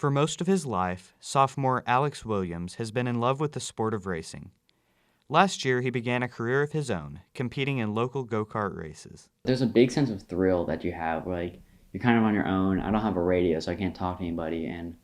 For most of his life, sophomore Alex Williams has been in love with the sport of racing. Last year, he began a career of his own, competing in local go-kart races. There's a big sense of thrill that you have. Like, you're kind of on your own. I don't have a radio, so I can't talk to anybody. And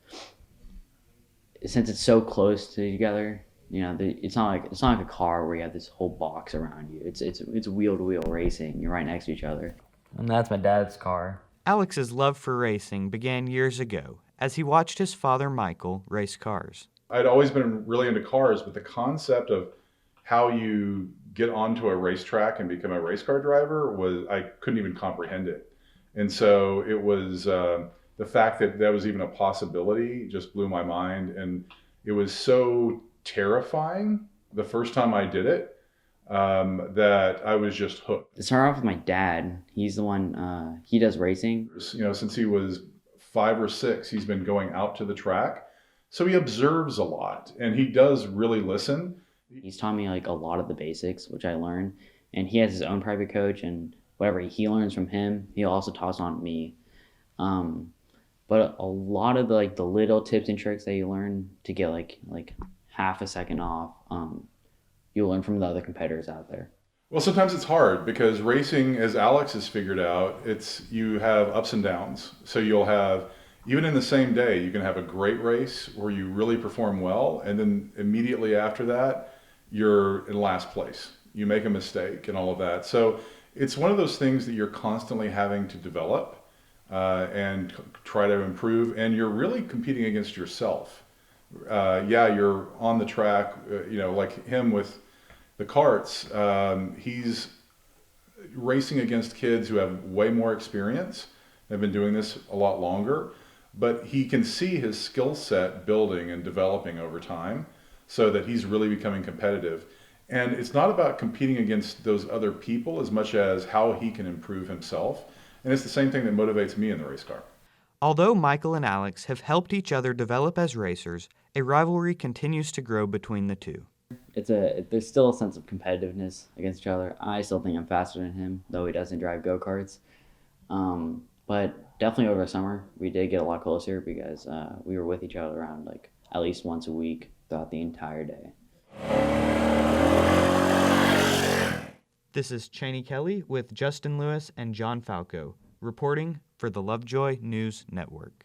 since it's so close to together, it's not like a car where you have this whole box around you. It's wheel to wheel racing. You're right next to each other. And that's my dad's car. Alex's love for racing began years ago as he watched his father Michael race cars. I'd always been really into cars, but the concept of how you get onto a racetrack and become a race car driver I couldn't even comprehend it. And so it was the fact that that was even a possibility just blew my mind. And it was so terrifying the first time I did it that I was just hooked. To start off with my dad, he's the one, he does racing. Since he was 5 or 6, he's been going out to the track. So he observes a lot and he does really listen. He's taught me like a lot of the basics, which I learned. And he has his own private coach, and whatever he learns from him, he'll also toss on me. But a lot of the little tips and tricks that you learn to get like half a second off, you'll learn from the other competitors out there. Well, sometimes it's hard because racing, as Alex has figured out, you have ups and downs. So you'll have, even in the same day, you can have a great race where you really perform well, and then immediately after that, you're in last place. You make a mistake and all of that. So it's one of those things that you're constantly having to develop and try to improve, and you're really competing against yourself. You're on the track, like him with the karts. He's racing against kids who have way more experience. They've been doing this a lot longer, but he can see his skill set building and developing over time so that he's really becoming competitive. And it's not about competing against those other people as much as how he can improve himself. And it's the same thing that motivates me in the race car. Although Michael and Alex have helped each other develop as racers, a rivalry continues to grow between the two. There's still a sense of competitiveness against each other. I still think I'm faster than him, though he doesn't drive go-karts. But definitely over the summer, we did get a lot closer because we were with each other around at least once a week throughout the entire day. This is Cheney Kelly with Justin Lewis and John Falco, reporting for the Lovejoy News Network.